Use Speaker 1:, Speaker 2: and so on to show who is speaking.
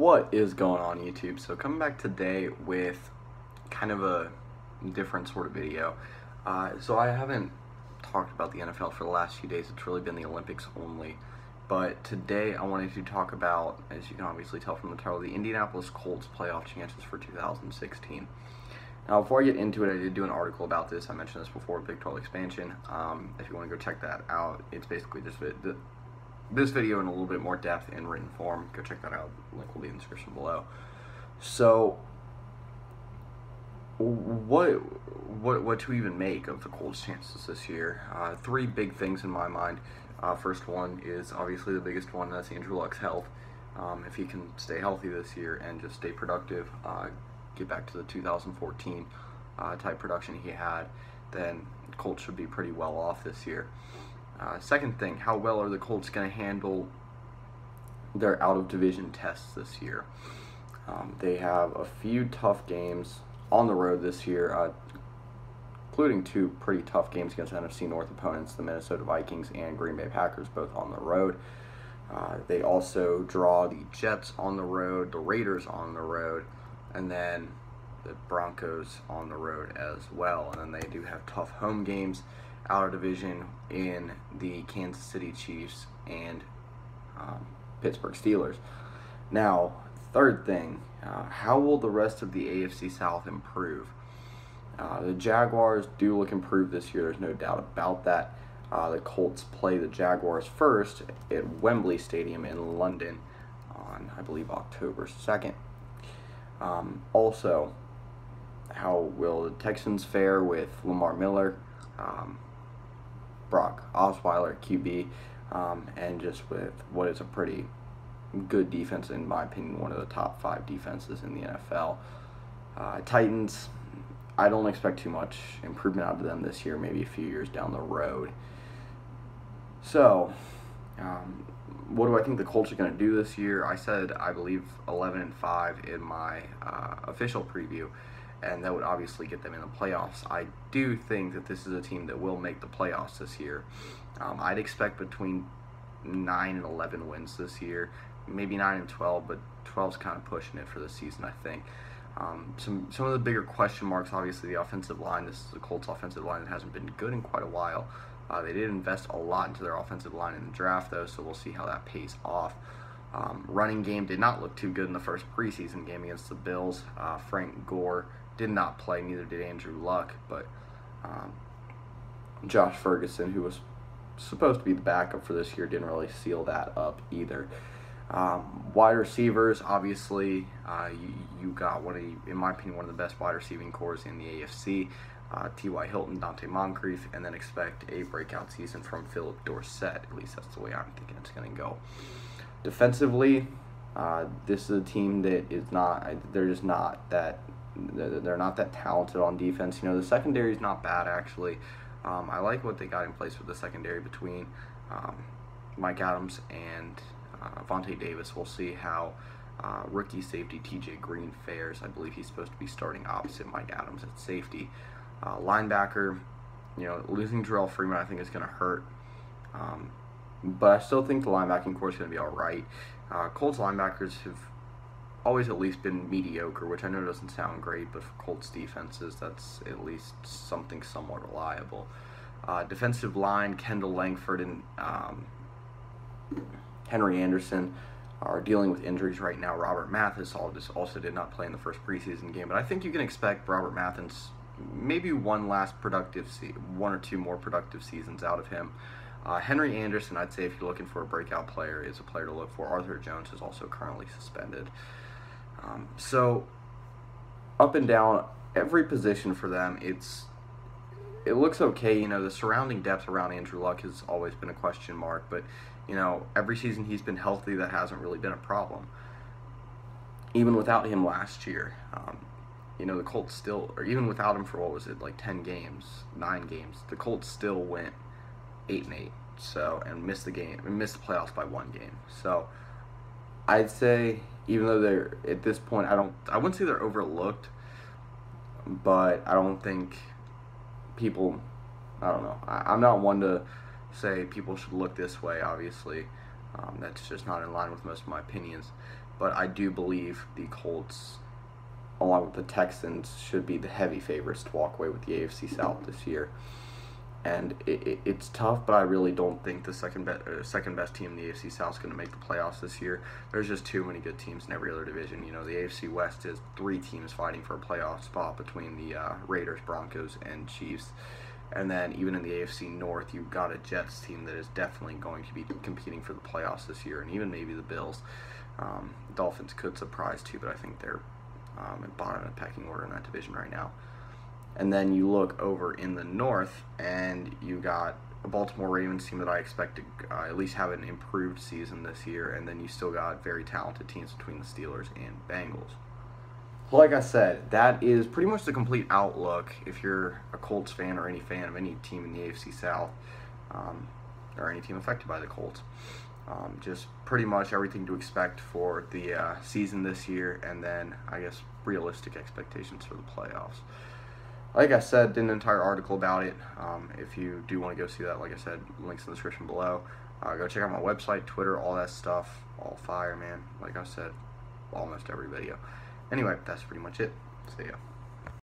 Speaker 1: What is going on, YouTube? So coming back today with kind of a different sort of video. So I haven't talked about the NFL for the last few days. It's really been the Olympics only. But today I wanted to talk about, as you can obviously tell from the title, the Indianapolis Colts playoff chances for 2016. Now, before I get into it, I did do an article about this. I mentioned this before, Big 12 expansion. If you want to go check that out, it's basically just this video in a little bit more depth in written form. Go check that out. Link will be in the description below. So, what to even make of the Colts' chances this year? Three big things in my mind. First one is obviously the biggest one. That's Andrew Luck's health. If he can stay healthy this year and just stay productive, get back to the 2014 type production he had, then Colts should be pretty well off this year. Second thing, how well are the Colts going to handle their out-of-division tests this year? They have a few tough games on the road this year, including two pretty tough games against NFC North opponents, the Minnesota Vikings and Green Bay Packers, both on the road. They also draw the Jets on the road, the Raiders on the road, and then the Broncos on the road as well. And then they do have tough home games out of division in the Kansas City Chiefs and Pittsburgh Steelers. Now, third thing, how will the rest of the AFC South improve? The Jaguars do look improved this year, there's no doubt about that. The Colts play the Jaguars first at Wembley Stadium in London on, I believe, October 2nd. Also, how will the Texans fare with Lamar Miller, Brock Osweiler, QB, and just with what is a pretty good defense, in my opinion, one of the top 5 defenses in the NFL. Titans, I don't expect too much improvement out of them this year, maybe a few years down the road. So, what do I think the Colts are going to do this year? I said, I believe, 11-5 in my official preview, and that would obviously get them in the playoffs. I do think that this is a team that will make the playoffs this year. I'd expect between 9 and 11 wins this year, maybe 9 and 12, but 12's kind of pushing it for the season, I think. Some of the bigger question marks, obviously, the offensive line. This is the Colts' offensive line that hasn't been good in quite a while. They did invest a lot into their offensive line in the draft, though, so we'll see how that pays off. Running game did not look too good in the first preseason game against the Bills. Frank Gore did not play, neither did Andrew Luck, but Josh Ferguson, who was supposed to be the backup for this year, didn't really seal that up either. Wide receivers, obviously, you got in my opinion, one of the best wide receiving cores in the AFC. T.Y. Hilton, Dante Moncrief, and then expect a breakout season from Philip Dorsett. At least that's the way I'm thinking it's going to go. Defensively, this is a team that is not, they're just not that, they're not that talented on defense. You know, the secondary is not bad, actually. I like what they got in place with the secondary between Mike Adams and Vontae Davis. We'll see how rookie safety TJ Green fares. I believe he's supposed to be starting opposite Mike Adams at safety. Linebacker, you know, losing Terrell Freeman I think is going to hurt. But I still think the linebacking core is going to be all right. Colts linebackers have always at least been mediocre, which I know doesn't sound great, but for Colts defenses, that's at least something somewhat reliable. Defensive line, Kendall Langford and Henry Anderson are dealing with injuries right now. Robert Mathis also did not play in the first preseason game, but I think you can expect Robert Mathis maybe one or two more productive seasons out of him. Henry Anderson, I'd say if you're looking for a breakout player, is a player to look for. Arthur Jones is also currently suspended. So up and down, every position for them, it looks okay. You know, the surrounding depth around Andrew Luck has always been a question mark, but you know, every season he's been healthy, that hasn't really been a problem. Even without him last year, you know, the Colts still, or even without him for, what was it, like 9 games, the Colts still went 8-8, so, and missed the playoffs by 1 game. So I'd say, even though they're, at this point, I wouldn't say they're overlooked, but I don't think people, I don't know, I'm not one to say people should look this way, obviously. That's just not in line with most of my opinions. but I do believe the Colts, along with the Texans, should be the heavy favorites to walk away with the AFC South this year. And it's tough, but I really don't think the second best team in the AFC South is going to make the playoffs this year. There's just too many good teams in every other division. You know, the AFC West is 3 teams fighting for a playoff spot between the Raiders, Broncos, and Chiefs. And then even in the AFC North, you've got a Jets team that is definitely going to be competing for the playoffs this year, and even maybe the Bills. Dolphins could surprise too, but I think they're at bottom of the pecking order in that division right now. And then you look over in the North, and you got a Baltimore Ravens team that I expect to at least have an improved season this year, and then you still got very talented teams between the Steelers and Bengals. Like I said, that is pretty much the complete outlook if you're a Colts fan or any fan of any team in the AFC South, or any team affected by the Colts. Just pretty much everything to expect for the season this year, and then I guess realistic expectations for the playoffs. Like I said, did an entire article about it. If you do want to go see that, like I said, links in the description below. Go check out my website, Twitter, all that stuff. All fire, man. Like I said, almost every video. Anyway, that's pretty much it. See ya.